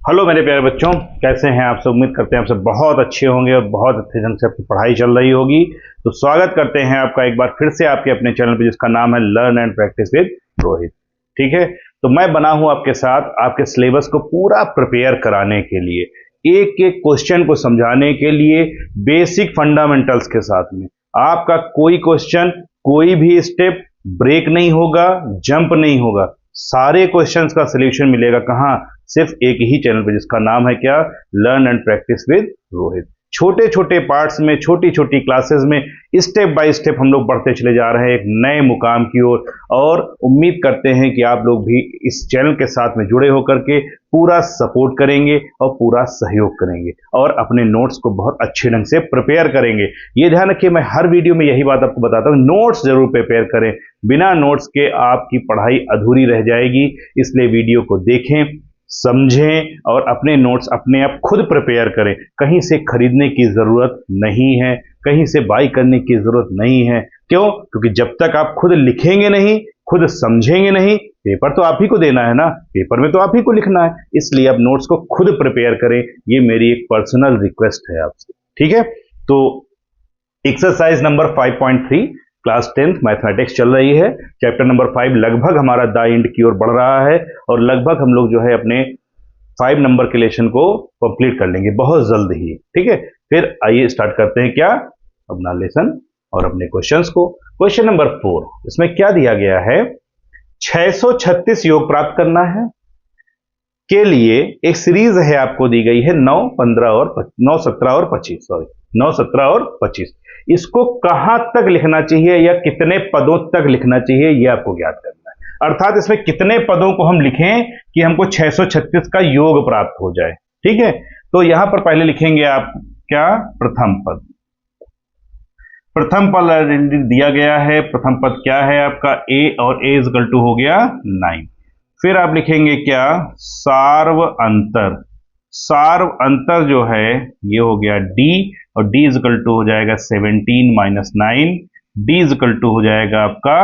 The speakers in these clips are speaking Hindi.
हेलो मेरे प्यारे बच्चों, कैसे हैं आप सब। उम्मीद करते हैं आप सब बहुत अच्छे होंगे और बहुत अच्छे ढंग से आपकी पढ़ाई चल रही होगी। तो स्वागत करते हैं आपका एक बार फिर से आपके अपने चैनल पे, जिसका नाम है learn and practice with Rohit. ठीक है, तो मैं बना हूं आपके साथ आपके सिलेबस को पूरा प्रिपेयर कराने के लिए, एक एक क्वेश्चन को समझाने के लिए, बेसिक फंडामेंटल्स के साथ में। आपका कोई क्वेश्चन, कोई भी स्टेप ब्रेक नहीं होगा, जंप नहीं होगा। सारे क्वेश्चंस का सॉल्यूशन मिलेगा कहां? सिर्फ एक ही चैनल पे, जिसका नाम है क्या? Learn and practice with Rohit. छोटे छोटे पार्ट्स में, छोटी छोटी क्लासेस में, स्टेप बाय स्टेप हम लोग बढ़ते चले जा रहे हैं एक नए मुकाम की ओर। और उम्मीद करते हैं कि आप लोग भी इस चैनल के साथ में जुड़े होकर के पूरा सपोर्ट करेंगे और पूरा सहयोग करेंगे और अपने नोट्स को बहुत अच्छे ढंग से प्रिपेयर करेंगे। ये ध्यान रखिए, मैं हर वीडियो में यही बात आपको बताता हूं, नोट्स जरूर प्रिपेयर करें। बिना नोट्स के आपकी पढ़ाई अधूरी रह जाएगी। इसलिए वीडियो को देखें, समझें और अपने नोट्स अपने आप खुद प्रिपेयर करें। कहीं से खरीदने की जरूरत नहीं है, कहीं से बाई करने की जरूरत नहीं है। क्यों? क्योंकि जब तक आप खुद लिखेंगे नहीं, खुद समझेंगे नहीं, पेपर तो आप ही को देना है ना, पेपर में तो आप ही को लिखना है। इसलिए आप नोट्स को खुद प्रिपेयर करें, ये मेरी एक पर्सनल रिक्वेस्ट है आपसे। ठीक है, तो exercise number 5.3 class 10th mathematics चल रही है। चैप्टर नंबर 5 लगभग हमारा द एंड की ओर बढ़ रहा है और लगभग हम लोग जो है अपने 5 नंबर के लेसन को कंप्लीट कर लेंगे बहुत जल्द ही। ठीक है, फिर आइए स्टार्ट करते हैं क्या अपना लेसन और अपने क्वेश्चंस को। क्वेश्चन नंबर 4, इसमें क्या दिया गया है? 636 योग प्राप्त करना है के लिए एक सीरीज है आपको दी गई है 9, 15 और 9, 17 और 25, सॉरी 9, 17 और 25। इसको कहां तक लिखना चाहिए या कितने पदों तक लिखना चाहिए, यह आपको ज्ञात करना है। अर्थात इसमें कितने पदों को हम लिखें कि हमको 636 का योग प्राप्त हो जाए। ठीक है, तो यहां पर पहले लिखेंगे आप क्या? प्रथम पद। प्रथम पद दिया गया है। प्रथम पद क्या है आपका? a, और a इक्वल टू हो गया 9। फिर आप लिखेंगे क्या? सार्व अंतर। सार्व अंतर जो है ये हो गया d, और d इक्वल टू हो जाएगा 17 माइनस 9। d इक्वल टू हो जाएगा आपका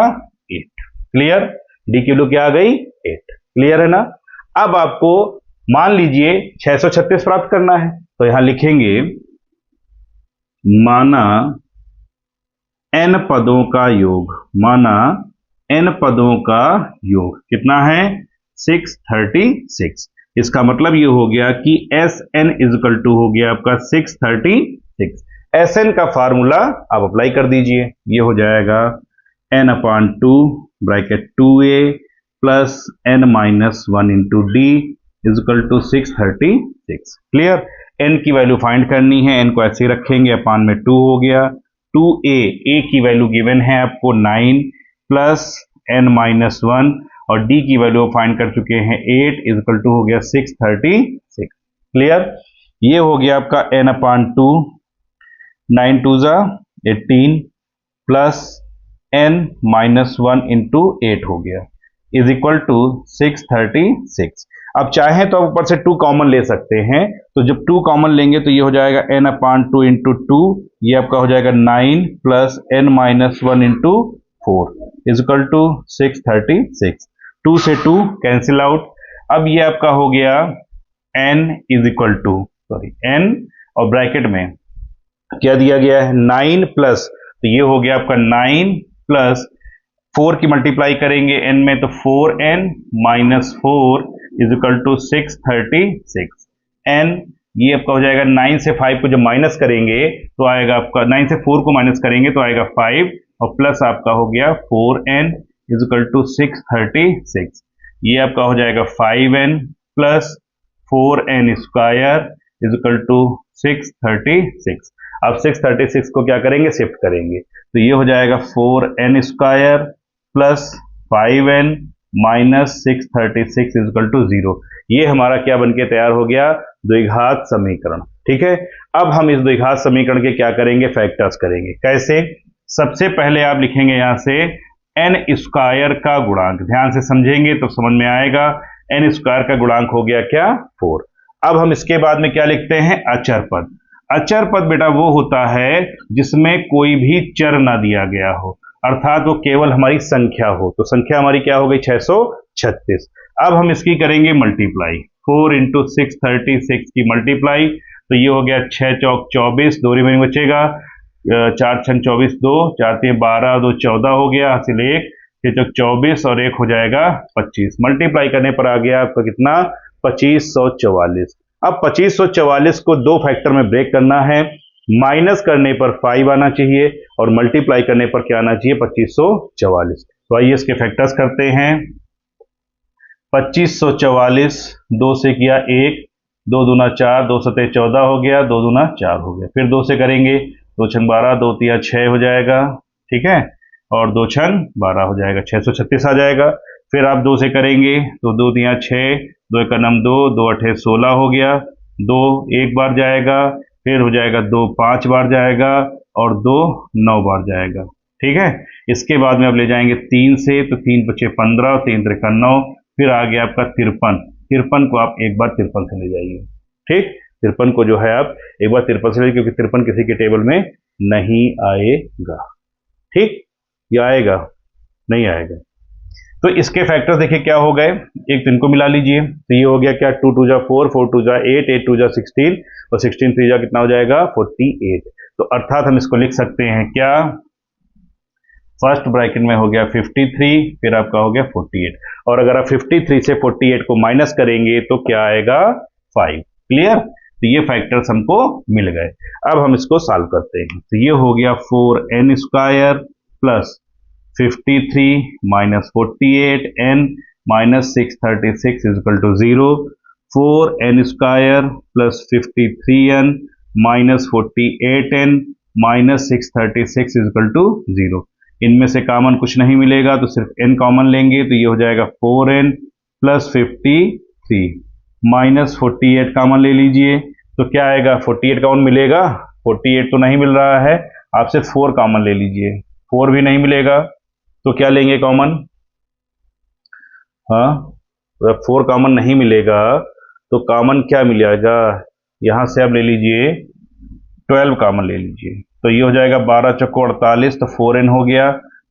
8। क्लियर? d की वैल्यू क्या आ गई? 8। क्लियर है ना? अब आपको मान लीजिए 636 प्राप्त करना है, तो यहां लिखेंगे माना n पदों का योग। माना n पदों का योग कितना है? 636। इसका मतलब ये हो गया कि Sn इक्वल टू हो गया आपका 636। Sn का फार्मूला आप अप्लाई कर दीजिए, ये हो जाएगा n/2 bracket 2a plus n minus 1 into d equal to 636। Clear? n की वैल्यू फाइंड करनी है, n को ऐसे ही रखेंगे, अपान में 2 हो गया। 2a की वैल्यू गिवन है आपको 9 प्लस n माइनस 1, और d की वैल्यू फाइंड कर चुके हैं 8 इक्वल टू हो गया 636। क्लियर? ये हो गया आपका n/2, 9 2 जा 18 प्लस n माइनस 1 इंटू 8 हो गया इज इक्वल टू 636। अब चाहें तो आप ऊपर से 2 कॉमन ले सकते हैं, तो जब 2 कॉमन लेंगे तो ये हो जाएगा n/2 इंटू 2, ये आपका हो जाएगा 9 plus n minus 1 into 4 is equal to 636। 2 से 2 कैंसिल आउट। अब ये आपका हो गया n is equal to n, और ब्रैकेट में क्या दिया गया है? 9 प्लस, तो ये हो गया आपका 9 प्लस 4 की मल्टीप्लाई करेंगे n में, तो 4n minus 4 is equal to 636। n ये आपका हो जाएगा 9 से 5 को जब माइनस करेंगे तो आएगा आपका, 9 से 4 को माइनस करेंगे तो आएगा 5, और प्लस आपका हो गया 4n इज इक्वल टू 636। ये आपका हो जाएगा 5n plus 4n square is equal to 636। अब 636 को क्या करेंगे? शिफ्ट करेंगे, तो ये हो जाएगा 4n square plus 5n minus 636 is equal to 0। ये हमारा क्या बनके तैयार हो गया? द्विघात समीकरण। ठीक है, अब हम इस द्विघात समीकरण के क्या करेंगे? फैक्टर्स करेंगे। कैसे? सबसे पहले आप लिखेंगे यहां से n स्क्वायर का गुणांक। ध्यान से समझेंगे तो समझ में आएगा। n स्क्वायर का गुणांक हो गया क्या? 4। अब हम इसके बाद में क्या लिखते हैं? अचर पद। अचर पद बेटा वो होता है जिसमें कोई भी चर ना दिया गया हो, अर्थात वो केवल हमारी संख्या हो। तो संख्या हमारी क्या हो गई? 636। अब हम इसकी करेंगे मल्टीप्लाई। 4 इंटू 636 की मल्टीप्लाई, तो ये हो गया 6 चौक 24, 2 रिमेनिंग बचेगा, 4 छंग 24, 2 4 3 12, 2 14 हो गया, हासिल 1, 6 चौक 24 और 1 हो जाएगा 25। मल्टीप्लाई करने पर आ गया आपका कितना, 2544। अब 2544 को दो फैक्टर में ब्रेक करना है, माइनस करने पर 5 आना चाहिए और मल्टीप्लाई करने पर क्या आना चाहिए, 2544। तो आइए इसके फैक्टर्स करते हैं। 2544 2 से किया 1, 2 दूना 4, 2 सते 14 हो गया, 2 दूना 4 हो गया। फिर 2 से करेंगे, 2 छंग 12, 2 तिया 6 हो जाएगा, ठीक है, और 2 छंग 12 हो जाएगा, 636 आ जाएगा। फिर आप 2 से करेंगे तो 2 तिया 6, 2 एक नम 2, 2 अठे 16 हो गया, 2 एक बार जाएगा, फिर हो जाएगा 2 5 बार जाएगा और 2 9 बार जाएगा, ठीक है। इसके बाद में अब ले जाएंगे 3 से, तो 3 बचे 15, 3 त्रिका 9, फिर आ गया आपका 53। 53 को आप एक बार 53 से ले जाइए, ठीक। 53 को जो है आप एक बार 53 से ले, क्योंकि 53 किसी के टेबल में नहीं आएगा, ठीक। ये आएगा, नहीं आएगा। तो इसके फैक्टर्स देखिए क्या हो गए, एक तो इनको मिला लीजिए, तो ये हो गया क्या, 2 2 जा 4, 4 2 जा 8, 8 2 जा 16 और 16 3 जा कितना हो जाएगा 48। तो अर्थात हम इसको लिख सकते हैं क्या, फर्स्ट ब्रैकेट में हो गया 53, फिर आपका हो गया 48, और अगर आप 53 से 48 को माइनस करेंगे तो क्या आएगा 5। क्लियर। तो ये फैक्टर्स हमको मिल गए। अब हम इसको सॉल्व करते हैं। तो ये हो गया 4n square plus 53 minus 48 n minus 636 is equal to 0, 4n square plus 53n minus 48n minus 636 is equal to 0। इनमें से कॉमन कुछ नहीं मिलेगा तो सिर्फ n कॉमन लेंगे, तो ये हो जाएगा 4n प्लस 53 माइनस 48 कॉमन ले लीजिए, तो क्या आएगा, 48 कॉमन मिलेगा, 48 तो नहीं मिल रहा है, आप सिर्फ 4 कॉमन ले लीजिए, 4 भी नहीं मिलेगा तो क्या लेंगे कॉमन, हाँ, अगर 4 कॉमन नहीं मिलेगा तो कॉमन क्या मिलेगा, यहां से आप ले लीजिए 12 कॉमन ले लीजिए, तो ये हो जाएगा 12 चौको 48, तो 4n हो गया,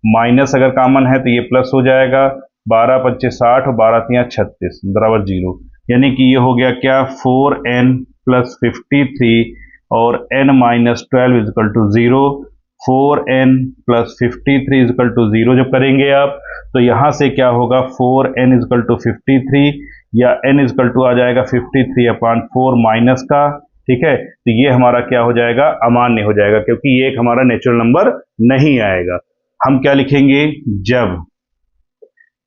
माइनस अगर कॉमन है तो ये प्लस हो जाएगा, 12 पंचे 60 और 12 तिया 36 बराबर 0, यानी कि ये हो गया क्या, 4n प्लस 53 और n minus 12 is equal to 0, 4n plus 53 is equal to 0 जब करेंगे आप तो यहां से क्या होगा, 4n इजकल टू 53 या n इजकल टू आ जाएगा 53/4 माइनस का, ठीक है। तो ये हमारा क्या हो जाएगा, अमान्य हो जाएगा, क्योंकि ये एक हमारा नेचुरल नंबर नहीं आएगा। हम क्या लिखेंगे, जब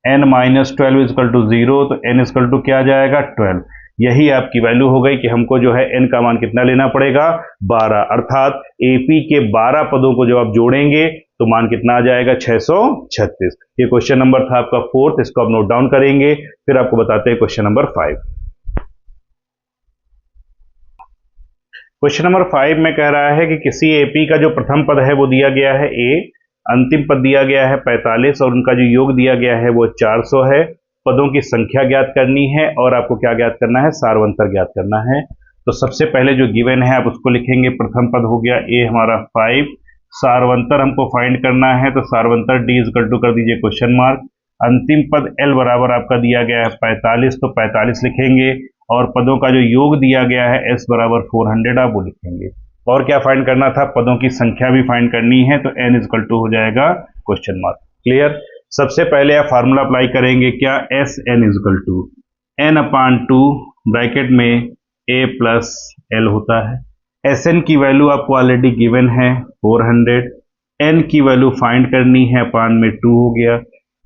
n माइनस 12 इजकल टू 0 तो n इजकल टू क्या आ जाएगा 12, यही आपकी वैल्यू हो गई कि हमको जो है n का मान कितना लेना पड़ेगा 12, अर्थात AP के 12 पदों को जब आप जोड़ेंगे तो मान कितना आ जाएगा 636। ये क्वेश्चन नंबर था आपका 4th, इसको आप नोट डाउन करेंगे, फिर आपको बताते हैं क्वेश्चन नंबर 5। क्वेश्चन नंबर 5 में कह रहा है कि किसी AP का जो प्रथम पद है वो दिया गया है A, अंतिम पद दिया गया है 45 और उनका जो योग दिया गया है वो 400 है। पदों की संख्या ज्ञात करनी है और आपको क्या ज्ञात करना है, सारवंतर ज्ञात करना है। तो सबसे पहले जो गिवन है आप उसको लिखेंगे, प्रथम पद हो गया A हमारा 5, सारवंतर हमको फाइंड करना है, तो सारवंतर D इजकल टू कर दीजिए क्वेश्चन मार्क, अंतिम पद L बराबर आपका दिया गया है 45, तो 45 लिखेंगे और पदों का जो योग दिया गया है S बराबर 400 आप वो लिखेंगे। और क्या फाइंड करना था, पदों की संख्या भी फाइंड करनी है, तो n इजकल टू हो जाएगा क्वेश्चन मार्क। क्लियर। सबसे पहले आप फार्मूला अप्लाई करेंगे, क्या, S n is equal to n/2 bracket में a प्लस l होता है। एस एन की वैल्यू आपको ऑलरेडी गिवन है 400, n की वैल्यू फाइंड करनी है, अपान में 2 हो गया,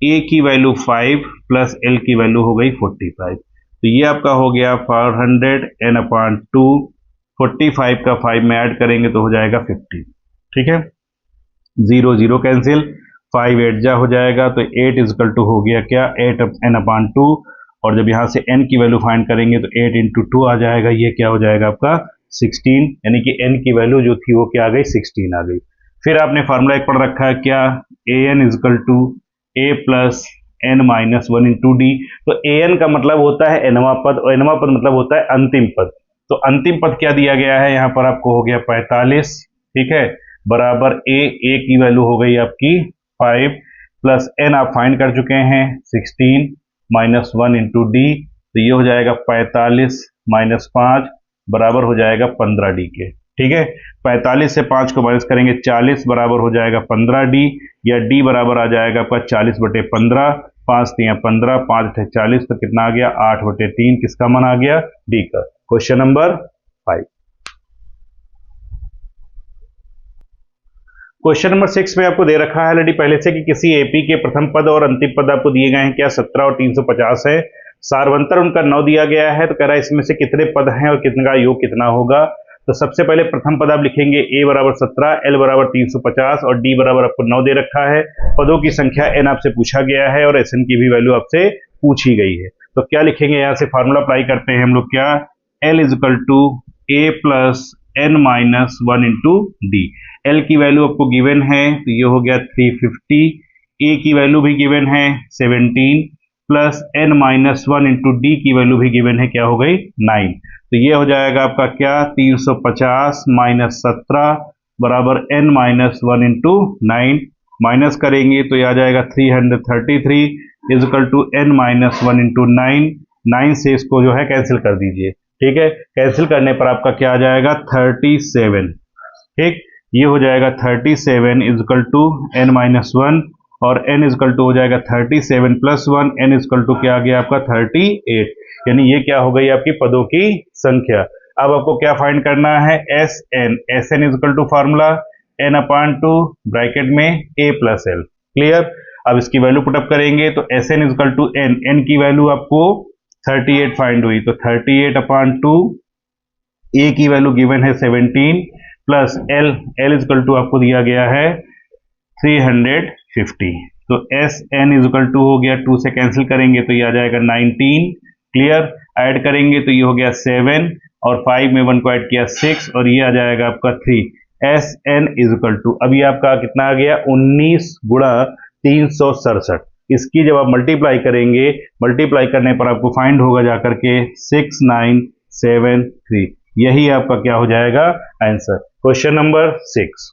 a की वैल्यू 5 प्लस l की वैल्यू हो गई 45, तो ये आपका हो गया 400 n/2, 45 का 5 में ऐड करेंगे तो हो जाएगा 50, ठीक है, 0 0 कैंसिल, 5 8 जा हो जाएगा, तो 8 इजकल टू हो गया क्या, 8 n/2, और जब यहां से n की वैल्यू फाइंड करेंगे तो 8 इंटू 2 आ जाएगा, ये क्या हो जाएगा आपका 16, यानी कि n की वैल्यू जो थी वो क्या आ गई 16 आ गई। फिर आपने फार्मूला एक पढ़ रखा है क्या, an is equal to a plus n minus 1 into D, तो an का मतलब होता है nवां पद और nवां पद मतलब होता है अंतिम पद, तो अंतिम पद क्या दिया गया है यहाँ पर आपको हो गया 45, ठीक है, बराबर a की वैल्यू हो गई आपकी 5 प्लस n आप फाइंड कर चुके हैं 16 माइनस 1 इंटू डी, तो ये हो जाएगा 45 माइनस 5 बराबर हो जाएगा 15D के। ठीक है, 45 से 5 को माइनस करेंगे 40 बराबर हो जाएगा 15D, या D बराबर आ जाएगा आपका 40/15, 5 3 15, 5 8 40, तो कितना आ गया 8/3, किसका मान आ गया D का। Question number 5। क्वेश्चन नंबर 6 में आपको दे रखा है ऑलरेडी पहले से कि किसी एपी के प्रथम पद और अंतिम पद आपको दिए गए हैं, क्या 17 और 350 है। सारवंतर उनका 9 दिया गया है, तो कह रहा है इसमें से कितने पद हैं और कितने का योग कितना होगा। तो सबसे पहले प्रथम पद आप लिखेंगे a बराबर 17, l बराबर 350 और d बराबर आपको 9 दे रखा है। पदों की संख्या n आपसे पूछा गया है और sn की भी वैल्यू आपसे पूछी गई है। तो क्या लिखेंगे, यहां से फार्मूला अप्लाई करते हैं हम लोग, क्या l is equal to a plus n minus 1 into d. L की वैल्यू आपको गिवन है, तो ये हो गया 350, a की वैल्यू भी गिवन है 17 plus n minus 1 into D की वैल्यू भी गिवन है, क्या हो गई 9। तो ये हो जाएगा आपका क्या 350 माइनस 17 बराबर n माइनस 1 इंटू 9, माइनस करेंगे तो ये आ जाएगा 333 is equal to n minus 1 into 9 से इसको जो है कैंसिल कर दीजिए। ठीक है, कैंसिल करने पर आपका क्या आ जाएगा 37। ठीक, ये हो जाएगा 37 इजिकल टू n माइनस 1 और n इजिकल टू हो जाएगा 37 प्लस 1, n इजिकल टू क्या आ गया आपका 38, यानी ये क्या हो गई आपकी पदों की संख्या। अब आपको क्या फाइंड करना है S n is equal to formula n/2 bracket में a प्लस l। क्लियर, अब इसकी वैल्यू पुटअप करेंगे तो S n is equal to n की वैल्यू आपको 38 फाइंड हुई, तो 38/2 a की वैल्यू गिवन है 17 प्लस l इजिकल टू आपको दिया गया है 350। तो एस एन इजिकल टू हो गया 2 से कैंसिल करेंगे तो ये आ जाएगा 19। क्लियर, ऐड करेंगे तो ये हो गया 7 और 5 में 1 को ऐड किया 6 और ये आ जाएगा आपका 3। एस एन इजिकल टू अभी आपका कितना आ गया 19 गुणा 367। इसकी जब आप मल्टीप्लाई करेंगे, मल्टीप्लाई करने पर आपको फाइंड होगा जाकर के 6973। यही आपका क्या हो जाएगा answer. Question number 6।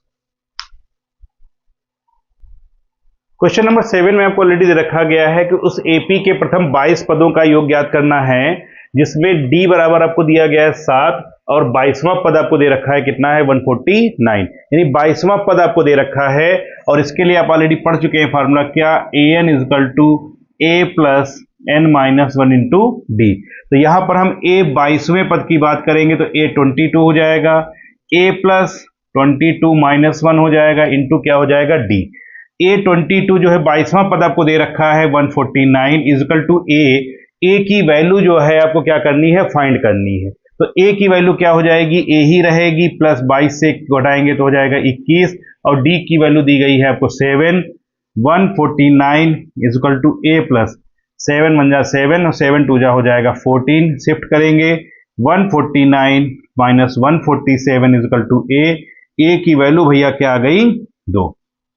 Question number 7 में आपको ऑलरेडी दे रखा गया है कि उस एपी के प्रथम 22 पदों का योग ज्ञात करना है, जिसमें डी बराबर आपको दिया गया है 7 और 22वां पद आपको दे रखा है कितना है 149, यानी 22वां पद आपको दे रखा है। और इसके लिए आप ऑलरेडी पढ़ चुके हैं फार्मूला, क्या A N is equal to A plus N minus 1 into D. तो यहां पर हम ए 22वें पद की बात करेंगे तो ए 22 हो जाएगा, ए प्लस 22 माइनस 1 हो जाएगा इंटू क्या हो जाएगा डी। A22 जो है 22वां पद आपको दे रखा है 149 इजिकल टू ए की वैल्यू जो है आपको क्या करनी है फाइंड करनी है। तो a की वैल्यू क्या हो जाएगी a ही रहेगी, प्लस 22 से घटाएंगे तो हो जाएगा 21 और d की वैल्यू दी गई है आपको 7। 149 इजिकल टू a प्लस 7 1 जा 7 और 7 2 जा हो जाएगा 14। शिफ्ट करेंगे 149 माइनस 147 इजिकल टू a की वैल्यू भैया क्या आ गई 2।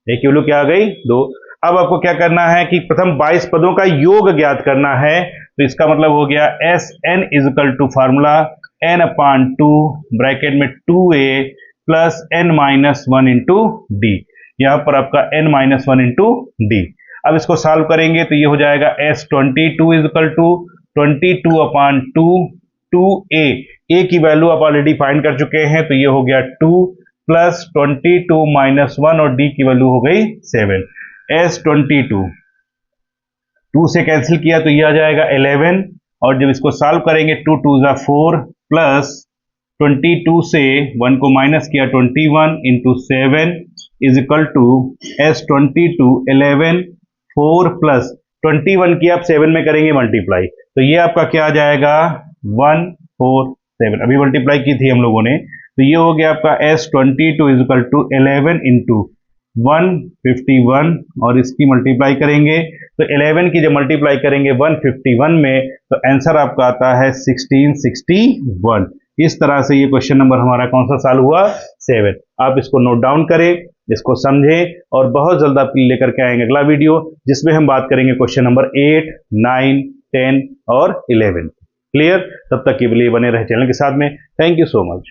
एक वैल्यू क्या आ गई 2। अब आपको क्या करना है कि प्रथम 22 पदों का योग ज्ञात करना है, तो इसका मतलब हो गया S n is equal to formula n/2 bracket में 2a plus n minus 1 into d. यहां पर आपका n माइनस 1 इंटू डी। अब इसको सॉल्व करेंगे तो ये हो जाएगा S22 इजिकल टू 22/2 2a की वैल्यू आप ऑलरेडी फाइंड कर चुके हैं, तो ये हो गया 2 प्लस 22 माइनस 1 और डी की वैल्यू हो गई 7। S22 2 से कैंसिल किया तो ये आ जाएगा 11 और जब इसको सॉल्व करेंगे 2 2 जा 4 प्लस 22 से 1 को माइनस किया 21 into 7 is equal to S22 11 4 plus 21 की आप 7 में करेंगे मल्टीप्लाई, तो ये आपका क्या आ जाएगा 147। अभी मल्टीप्लाई की थी हम लोगों ने, तो ये हो गया आपका S22 is equal to 11 into 151 और इसकी मल्टीप्लाई करेंगे तो 11 की जब मल्टीप्लाई करेंगे 151 में तो आंसर आपका आता है 1661। इस तरह से ये क्वेश्चन नंबर हमारा कौन सा सॉल्व हुआ 7। आप इसको नोट डाउन करें, इसको समझें और बहुत जल्द आपके लिए लेकर के आएंगे अगला वीडियो जिसमें हम बात करेंगे क्वेश्चन नंबर 8, 9, 10 और 11। क्लियर, तब तक के लिए बने रहे चैनल के साथ में। Thank you so much.